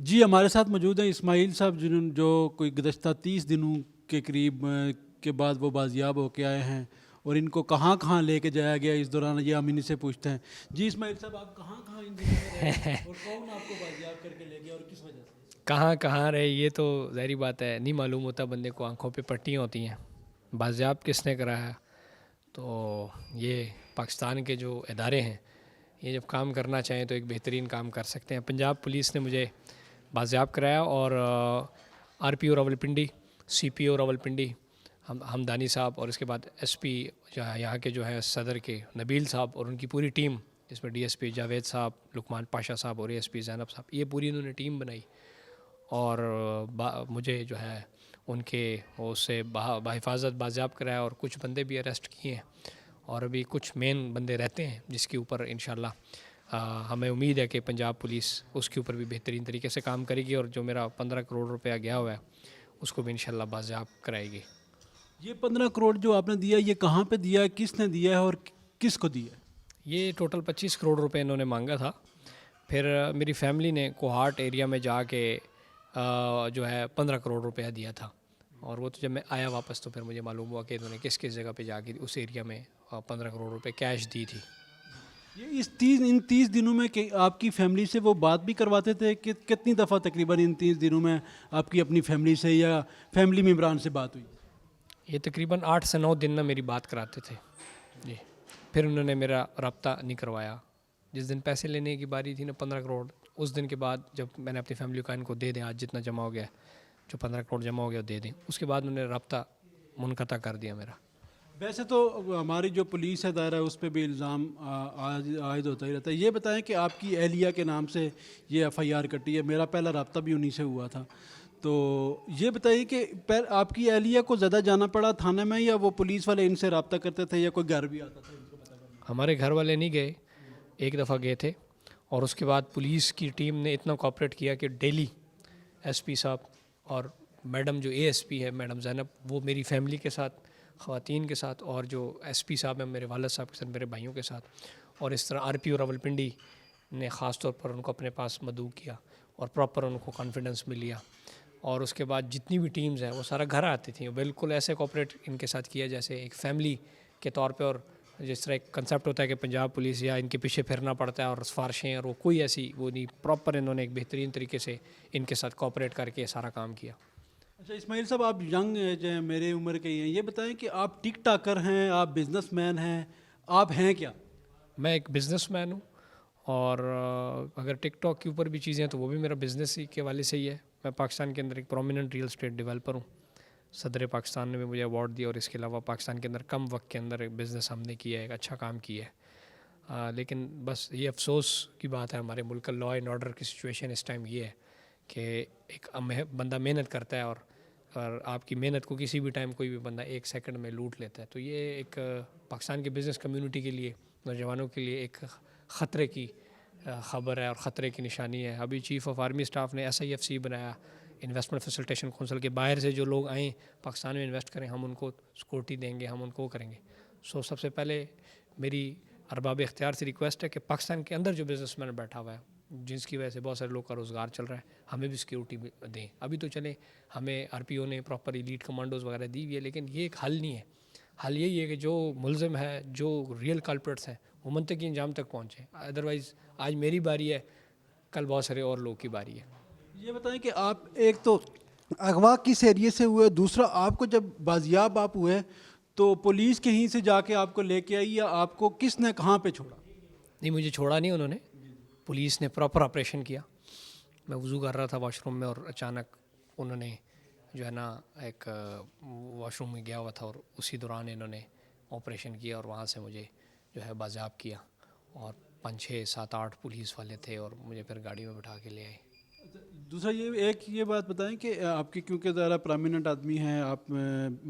جی ہمارے ساتھ موجود ہیں اسماعیل صاحب جو کوئی گزشتہ 30 دنوں کے قریب کے بعد وہ بازیاب ہو کے آئے ہیں، اور ان کو کہاں کہاں لے کے جایا گیا اس دوران یہ ہم انہیں سے پوچھتے ہیں۔ جی اسماعیل صاحب، آپ کہاں کہاں ان دنوں میں رہے اور کون آپ کو بازیاب کر کے لے گیا اور کس وجہ سے؟ کہاں کہاں رہے یہ تو ظاہری بات ہے، نہیں معلوم ہوتا بندے کو، آنکھوں پہ پٹیاں ہوتی ہیں۔ بازیاب کس نے کرایا؟ تو یہ پاکستان کے جو ادارے ہیں یہ جب کام کرنا چاہیں تو ایک بہترین کام کر سکتے ہیں۔ پنجاب پولیس نے مجھے بازیاب کرایا، اور آر پی او راولپنڈی، سی پی او راولپنڈی ہمدانی صاحب، اور اس کے بعد ایس پی یہاں کے جو ہے صدر کے نبیل صاحب، اور ان کی پوری ٹیم، جس میں ڈی ایس پی جاوید صاحب، لقمان پاشا صاحب اور اے ایس پی زینب صاحب، یہ پوری انہوں نے ٹیم بنائی، اور مجھے جو ہے ان کے اس سے بحفاظت بازیاب کرایا، اور کچھ بندے بھی اریسٹ کیے ہیں، اور ابھی کچھ مین بندے رہتے ہیں جس کے اوپر انشاءاللہ ہمیں امید ہے کہ پنجاب پولیس اس کے اوپر بھی بہترین طریقے سے کام کرے گی، اور جو میرا 15 کروڑ روپیہ گیا ہوا ہے اس کو بھی انشاءاللہ بازیاب کرائے گی۔ یہ 15 کروڑ جو آپ نے دیا، یہ کہاں پہ دیا ہے، کس نے دیا ہے اور کس کو دیا ہے؟ یہ ٹوٹل 25 کروڑ روپے انہوں نے مانگا تھا، پھر میری فیملی نے کوہاٹ ایریا میں جا کے جو ہے 15 کروڑ روپیہ دیا تھا، اور وہ تو جب میں آیا واپس تو پھر مجھے معلوم ہوا کہ انہوں نے کس کس جگہ پہ جا کے اس ایریا میں 15 کروڑ روپے کیش دی تھی۔ یہ ان 30 دنوں میں کہ آپ کی فیملی سے وہ بات بھی کرواتے تھے کہ کتنی دفعہ تقریباً ان 30 دنوں میں آپ کی اپنی فیملی سے یا فیملی ممبران سے بات ہوئی؟ یہ تقریباً 8 سے 9 دن میں میری بات کراتے تھے جی، پھر انہوں نے میرا رابطہ نہیں کروایا۔ جس دن پیسے لینے کی باری تھی نا 15 کروڑ، اس دن کے بعد جب میں نے اپنی فیملی کو ان کو دے دیں، آج جتنا جمع ہو گیا جو 15 کروڑ جمع ہو گیا دے دیں، اس کے بعد انہوں نے رابطہ منقطع کر دیا میرا۔ ویسے تو ہماری جو پولیس ہے دائرہ اس پہ بھی الزام عائد ہوتا ہی رہتا ہے۔ یہ بتائیں کہ آپ کی اہلیہ کے نام سے یہ ایف آئی آر کٹی ہے، میرا پہلا رابطہ بھی انہی سے ہوا تھا، تو یہ بتائیے کہ آپ کی اہلیہ کو زیادہ جانا پڑا تھانے میں، یا وہ پولیس والے ان سے رابطہ کرتے تھے، یا کوئی گھر بھی آتا تھا ان کو پتہ کرنے؟ ہمارے گھر والے نہیں گئے، ایک دفعہ گئے تھے، اور اس کے بعد پولیس کی ٹیم نے اتنا کوآپریٹ کیا کہ ڈیلی ایس پی صاحب اور میڈم جو اے ایس پی ہے میڈم زینب، وہ میری فیملی کے ساتھ، خواتین کے ساتھ، اور جو ایس پی صاحب ہیں میرے والد صاحب کے ساتھ، میرے بھائیوں کے ساتھ، اور اس طرح آر پی او راولپنڈی نے خاص طور پر ان کو اپنے پاس مدعو کیا اور پراپر ان کو کانفیڈنس میں لیا، اور اس کے بعد جتنی بھی ٹیمز ہیں وہ سارا گھر آتی تھیں، بالکل ایسے کوآپریٹ ان کے ساتھ کیا جیسے ایک فیملی کے طور پہ، اور جس طرح ایک کنسیپٹ ہوتا ہے کہ پنجاب پولیس یا ان کے پیچھے پھرنا پڑتا ہے اور سفارشیں، اور وہ کوئی ایسی وہ نہیں، پراپر انہوں نے ایک بہترین طریقے سے ان کے ساتھ کوآپریٹ کر کے سارا کام کیا۔ اچھا اسماعیل صاحب، آپ ینگ ایج ہیں، میرے عمر کے ہی ہیں، یہ بتائیں کہ آپ ٹک ٹاکر ہیں، آپ بزنس مین ہیں، آپ ہیں کیا؟ میں ایک بزنس مین ہوں، اور اگر ٹک ٹاک کے اوپر بھی چیزیں ہیں تو وہ بھی میرا بزنس ہی کے والے سے ہی ہے۔ میں پاکستان کے اندر ایک پرومیننٹ ریئل اسٹیٹ ڈیولپر ہوں، صدر پاکستان نے بھی مجھے ایوارڈ دیا، اور اس کے علاوہ پاکستان کے اندر کم وقت کے اندر ایک بزنس ہم نے کیا ہے، ایک اچھا کام کیا ہے۔ لیکن بس یہ افسوس کی بات ہے ہمارے ملک کا لا اینڈ آرڈر کی سچویشن اس ٹائم یہ ہے کہ ایک بندہ محنت کرتا ہے، اور آپ کی محنت کو کسی بھی ٹائم کوئی بھی بندہ 1 سیکنڈ میں لوٹ لیتا ہے، تو یہ ایک پاکستان کے بزنس کمیونٹی کے لیے، نوجوانوں کے لیے ایک خطرے کی خبر ہے اور خطرے کی نشانی ہے۔ ابھی چیف آف آرمی اسٹاف نے ایس آئی ایف سی بنایا، انویسٹمنٹ فیسلٹیشن کونسل کے، باہر سے جو لوگ آئیں پاکستان میں انویسٹ کریں ہم ان کو سیکورٹی دیں گے، ہم ان کو کریں گے۔ سب سے پہلے میری ارباب اختیار سے ریکویسٹ ہے کہ پاکستان کے اندر جو بزنس مین بیٹھا ہوا ہے، جس کی وجہ سے بہت سارے لوگ کا روزگار چل رہا ہے، ہمیں بھی سیکورٹی دیں۔ ابھی تو چلیں ہمیں آر پی او نے پراپر ایلیٹ کمانڈوز وغیرہ دی ہوئی ہے، لیکن یہ ایک حل نہیں ہے۔ حل یہی ہے کہ جو ملزم ہے، جو ریئل کلپریٹس ہیں، وہ منطقی انجام تک پہنچیں، ادروائز آج میری باری ہے، کل بہت سارے اور لوگ کی باری ہے۔ یہ بتائیں کہ آپ ایک تو اغوا کس ایریے سے ہوئے، دوسرا آپ کو جب بازیاب آپ ہوئے تو پولیس کہیں سے جا کے آپ کو لے کے آئی، یا آپ کو کس نے کہاں پہ چھوڑا؟ نہیں، مجھے چھوڑا نہیں انہوں نے، پولیس نے پراپر آپریشن کیا۔ میں وضو کر رہا تھا واش روم میں، اور اچانک انہوں نے جو ہے نا ایک واش روم میں گیا ہوا تھا، اور اسی دوران انہوں نے آپریشن کیا، اور وہاں سے مجھے جو ہے بازیاب کیا، اور 5 6 7 8 پولیس والے تھے، اور مجھے پھر گاڑی میں بٹھا کے لے آئے۔ دوسرا یہ بات بتائیں کہ آپ کی کیونکہ ذرا پرامیننٹ آدمی ہیں، آپ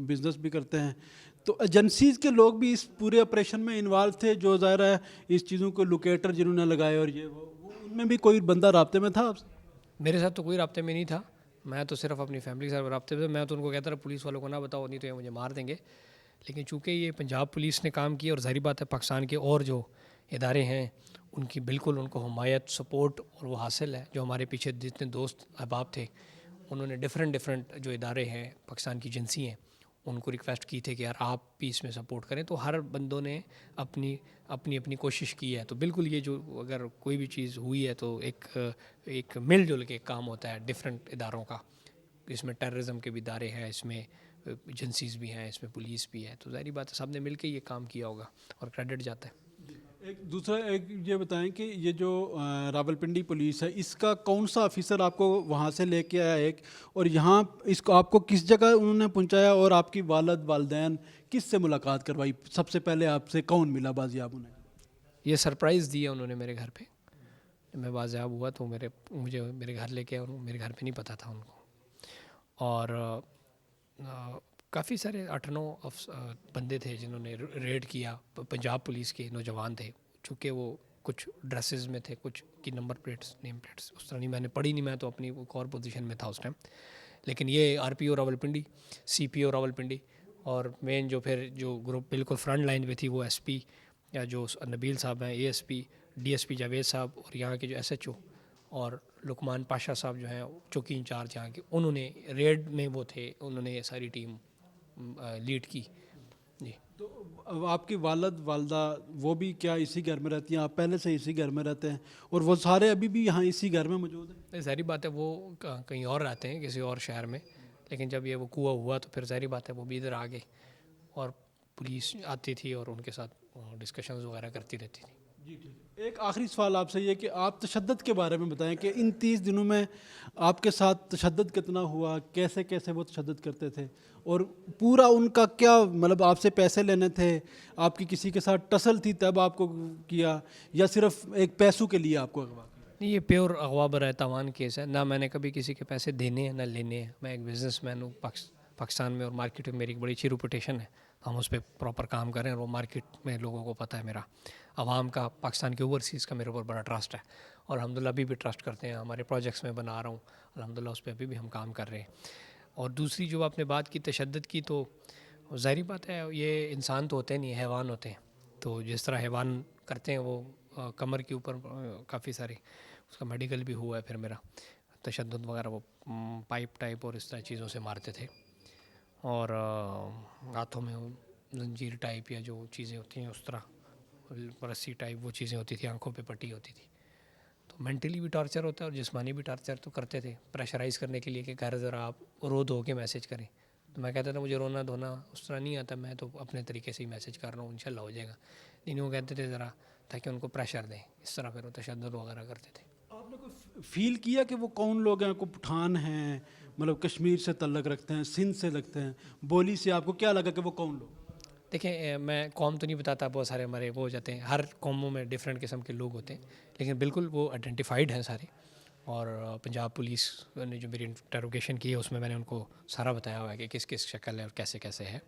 بزنس بھی کرتے ہیں، تو ایجنسیز کے لوگ بھی اس پورے آپریشن میں انوالو تھے، جو ظاہر ہے اس چیزوں کو لوکیٹر جنہوں نے لگائے، اور یہ وہ ان میں بھی کوئی بندہ رابطے میں تھا آپ سے؟ میرے ساتھ تو کوئی رابطے میں نہیں تھا، میں تو صرف اپنی فیملی کے ساتھ رابطے میں، میں تو ان کو کہتا رہا پولیس والوں کو نہ بتاؤ، نہیں تو یہ مجھے مار دیں گے۔ لیکن چونکہ یہ پنجاب پولیس نے کام کیا، اور ظاہری بات ہے پاکستان کے اور جو ادارے ہیں ان کی بالکل ان کو حمایت سپورٹ اور وہ حاصل ہے. جو ہمارے پیچھے جتنے دوست احباب تھے انہوں نے ڈفرینٹ جو ادارے ہیں پاکستان کی ایجنسی ہیں ان کو ریکویسٹ کی تھے کہ یار آپ بھی اس میں سپورٹ کریں. تو ہر بندوں نے اپنی کوشش کی ہے. تو بالکل یہ جو اگر کوئی بھی چیز ہوئی ہے تو ایک مل جل کے کام ہوتا ہے ڈفرینٹ اداروں کا. اس میں ٹیررزم کے بھی ادارے ہیں, اس میں ایجنسیز بھی ہیں, اس میں پولیس بھی ہے. تو ظاہری بات ہے سب نے مل کے یہ کام کیا ہوگا اور کریڈٹ جاتا ہے. ایک دوسرا یہ بتائیں کہ یہ جو راولپنڈی پولیس ہے اس کا کون سا آفیسر آپ کو وہاں سے لے کے آیا ایک, اور یہاں اس کو آپ کو کس جگہ انہوں نے پہنچایا, اور آپ کی والد والدین کس سے ملاقات کروائی؟ سب سے پہلے آپ سے کون ملا بازیاب انہیں؟ یہ سرپرائز دیا انہوں نے میرے گھر پہ. میں بازیاب ہوا تو مجھے میرے گھر لے کے, اور میرے گھر پہ نہیں پتہ تھا ان کو. اور کافی سارے 8-9 بندے تھے جنہوں نے ریڈ کیا. پنجاب پولیس کے نوجوان تھے, چونکہ وہ کچھ ڈریسز میں تھے, کچھ کی نمبر پلیٹس نیم پلیٹس اس طرح نہیں, میں نے پڑھی نہیں, میں تو اپنی ایک اور پوزیشن میں تھا اس ٹائم. لیکن یہ آر پی او راولپنڈی, سی پی او راولپنڈی, اور مین جو پھر جو گروپ بالکل فرنٹ لائن پہ تھی وہ ایس پی یا جو نبیل صاحب ہیں, A S P, D S P Javed صاحب, اور یہاں کے جو ایس ایچ او اور لقمان پاشا صاحب جو ہیں چوکی انچارج یہاں کے, انہوں نے ریڈ میں وہ تھے, انہوں نے یہ ساری ٹیم لیڈ کی. جی. تو آپ کی والد والدہ وہ بھی کیا اسی گھر میں رہتی ہیں؟ آپ پہلے سے اسی گھر میں رہتے ہیں اور وہ سارے ابھی بھی یہاں اسی گھر میں موجود ہیں؟ ظاہری بات ہے وہ کہیں اور رہتے ہیں کسی اور شہر میں, لیکن جب یہ وقوع ہوا تو پھر ظاہری بات ہے وہ بھی ادھر آ گئے, اور پولیس آتی تھی اور ان کے ساتھ ڈسکشنز وغیرہ کرتی رہتی تھی. جی ٹھیک. ایک آخری سوال آپ سے یہ کہ آپ تشدد کے بارے میں بتائیں کہ ان 30 دنوں میں آپ کے ساتھ تشدد کتنا ہوا, کیسے کیسے وہ تشدد کرتے تھے, اور پورا ان کا کیا مطلب آپ سے پیسے لینے تھے, آپ کی کسی کے ساتھ ٹسل تھی تب آپ کو کیا, یا صرف ایک پیسوں کے لیے آپ کو اغوا کیا؟ نہیں, یہ پیور اغوا برائے تاوان کیس ہے. نہ میں نے کبھی کسی کے پیسے دینے ہیں نہ لینے ہیں. میں ایک بزنس مین ہوں پاکستان میں, اور مارکیٹ میں میری ایک بڑی اچھی ریپوٹیشن ہے. ہم اس پہ پراپر کام کریں, اور وہ مارکیٹ میں لوگوں کو پتہ ہے میرا, عوام کا, پاکستان کے اوورسیز کا میرے اوپر بڑا ٹرسٹ ہے, اور الحمدللہ ابھی بھی ٹرسٹ کرتے ہیں. ہمارے پروجیکٹس میں بنا رہا ہوں الحمدللہ, اس پہ ابھی بھی ہم کام کر رہے ہیں. اور دوسری جو آپ نے بات کی تشدد کی, تو ظاہری بات ہے یہ انسان تو ہوتے نہیں, حیوان ہوتے ہیں. تو جس طرح حیوان کرتے ہیں وہ کمر کے اوپر کافی سارے, اس کا میڈیکل بھی ہوا ہے پھر میرا, تشدد وغیرہ وہ پائپ ٹائپ اور اس طرح چیزوں سے مارتے تھے, اور ہاتھوں میں زنجیر ٹائپ یا جو چیزیں ہوتی ہیں اس طرح رسی ٹائپ وہ چیزیں ہوتی تھی, آنکھوں پہ پٹی ہوتی تھی. تو مینٹلی بھی ٹارچر ہوتا ہے اور جسمانی بھی ٹارچر تو کرتے تھے, پریشرائز کرنے کے لیے کہ گھر ذرا آپ رو دھو کے میسیج کریں. تو میں کہتا تھا مجھے رونا دھونا اس طرح نہیں آتا, میں تو اپنے طریقے سے ہی میسیج کر رہا ہوں, انشاءاللہ ہو جائے گا. لیکن وہ کہتے تھے ذرا تاکہ ان کو پریشر دیں, اس طرح پھر وہ تشدد وغیرہ کرتے تھے. آپ نے کوئی فیل کیا کہ وہ کون لوگ ہیں؟ کوئی پٹھان ہیں, مطلب کشمیر سے تعلق رکھتے ہیں, سندھ سے لگتے ہیں, بولی سے آپ کو کیا لگا کہ وہ کون لوگ؟ دیکھیں میں قوم تو نہیں بتاتا, بہت سارے ہمارے وہ ہو جاتے ہیں, ہر قوموں میں ڈفرینٹ قسم کے لوگ ہوتے ہیں, لیکن بالکل وہ آئیڈینٹیفائڈ ہیں سارے. اور پنجاب پولیس نے جو میری انٹروگیشن کی ہے اس میں میں نے ان کو سارا بتایا ہوا ہے کہ کس کس شکل ہے اور کیسے کیسے ہے,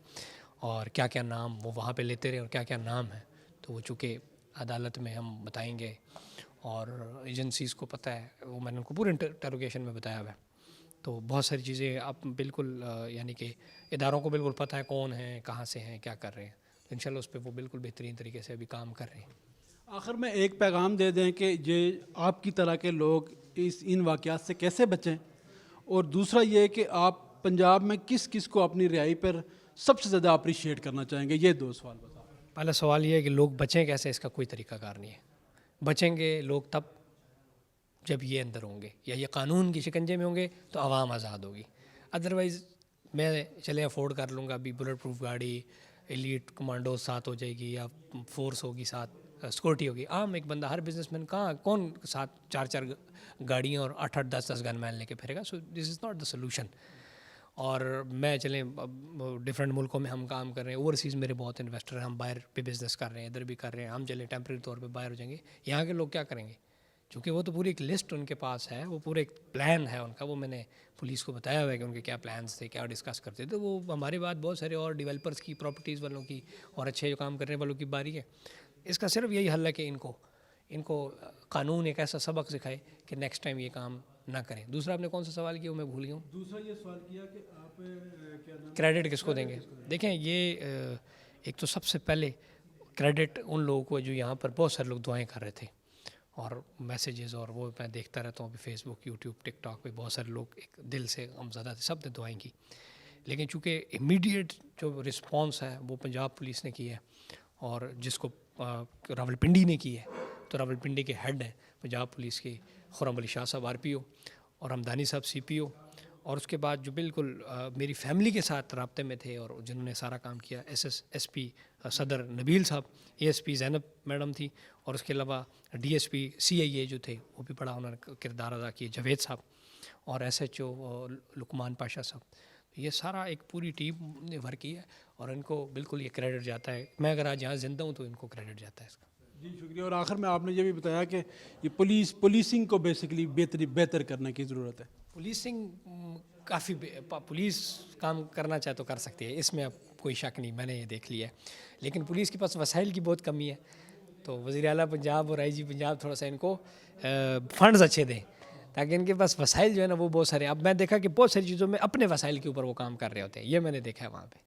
اور کیا کیا نام وہ وہاں پہ لیتے رہے اور کیا کیا نام ہے. تو وہ چونکہ عدالت میں ہم بتائیں گے, اور ایجنسیز کو پتہ ہے, وہ میں نے ان کو پورے انٹروگیشن میں بتایا ہوا ہے. تو بہت ساری چیزیں آپ بالکل یعنی کہ اداروں کو بالکل پتہ ہے کون ہیں, کہاں سے ہیں, کیا کر رہے ہیں. تو انشاءاللہ اس پہ وہ بالکل بہترین طریقے سے ابھی کام کر رہے ہیں. آخر میں ایک پیغام دے دیں کہ یہ آپ کی طرح کے لوگ ان واقعات سے کیسے بچیں, اور دوسرا یہ کہ آپ پنجاب میں کس کس کو اپنی رہائی پر سب سے زیادہ اپریشیٹ کرنا چاہیں گے؟ یہ 2 سوال بتا. پہلا سوال یہ ہے کہ لوگ بچیں کیسے, اس کا کوئی طریقہ کار نہیں ہے. بچیں گے لوگ تب جب یہ اندر ہوں گے, یا یہ قانون کی شکنجے میں ہوں گے تو عوام آزاد ہوگی. ادروائز میں چلے افورڈ کر لوں گا, ابھی بلٹ پروف گاڑی, ایلیٹ کمانڈو ساتھ ہو جائے گی, یا فورس ہوگی ساتھ, سیکورٹی ہوگی. عام ایک بندہ, ہر بزنس مین کون ساتھ 4 گاڑیاں اور 8 10 گن مین لے کے پھرے گا. سو دس از ناٹ دا سولوشن. اور میں چلیں ڈفرینٹ ملکوں میں ہم کام کر رہے ہیں, اوورسیز میرے بہت انویسٹر ہیں, ہم باہر پہ بزنس کر رہے ہیں, ادھر بھی کر رہے ہیں, ہم چلیں ٹیمپریری طور پہ باہر ہو جائیں گے. یہاں کے لوگ کیا کریں گے؟ چونکہ وہ تو پوری ایک لسٹ ان کے پاس ہے, وہ پورے ایک پلان ہے ان کا, وہ میں نے پولیس کو بتایا ہوا ہے کہ ان کے کیا پلانس تھے, کیا ڈسکس کرتے تھے. وہ ہمارے بعد بہت سارے اور ڈیولپرس کی, پراپرٹیز والوں کی, اور اچھے جو کام کرنے والوں کی باری ہے. اس کا صرف یہی حل ہے کہ ان کو قانون ایک ایسا سبق سکھائے کہ نیکسٹ ٹائم یہ کام نہ کریں. دوسرا آپ نے کون سا سوال کیا وہ میں بھول گیا ہوں. دوسرا یہ سوال کیا کہ آپ کریڈٹ کس کو دیں گے؟ دیکھیں یہ ایک تو سب سے پہلے کریڈٹ ان لوگوں کو جو یہاں پر بہت سارے لوگ دعائیں کر رہے تھے اور میسیجز اور وہ میں دیکھتا رہتا ہوں ابھی فیس بک یوٹیوب ٹک ٹاک پہ بہت سارے لوگ ایک دل سے غمزدہ تھے, سب نے دعائیں کی. لیکن چونکہ امیڈیٹ جو رسپانس ہے وہ پنجاب پولیس نے کی ہے اور جس کو راولپنڈی نے کی ہے, تو راولپنڈی کے ہیڈ ہیں پنجاب پولیس کے خرم علی شاہ صاحب RPO اور ہمدانی صاحب CPO, اور اس کے بعد جو بالکل میری فیملی کے ساتھ رابطے میں تھے اور جنہوں نے سارا کام کیا SP صدر نبیل صاحب, ASP زینب میڈم تھی, اور اس کے علاوہ DSP CIA جو تھے وہ بھی بڑا انہوں نے کردار ادا کیا, جاوید صاحب, اور SHO لقمان پاشا صاحب. یہ سارا ایک پوری ٹیم نے ورک کی ہے اور ان کو بالکل یہ کریڈٹ جاتا ہے. میں اگر آج یہاں زندہ ہوں تو ان کو کریڈٹ جاتا ہے اس کا. جی شکریہ. اور آخر میں آپ نے یہ بھی بتایا کہ یہ پولیسنگ کو بیسیکلی بہتر کرنے کی ضرورت ہے. پولیسنگ کافی پولیس کام کرنا چاہے تو کر سکتی ہے, اس میں اب کوئی شک نہیں, میں نے یہ دیکھ لیا ہے. لیکن پولیس کے پاس وسائل کی بہت کمی ہے, تو وزیر اعلیٰ پنجاب اور IG پنجاب تھوڑا سا ان کو فنڈز اچھے دیں تاکہ ان کے پاس وسائل جو ہے نا وہ بہت سارے. اب میں دیکھا کہ بہت ساری چیزوں میں اپنے وسائل کے اوپر وہ کام کر رہے ہوتے ہیں, یہ میں نے دیکھا ہے وہاں پہ.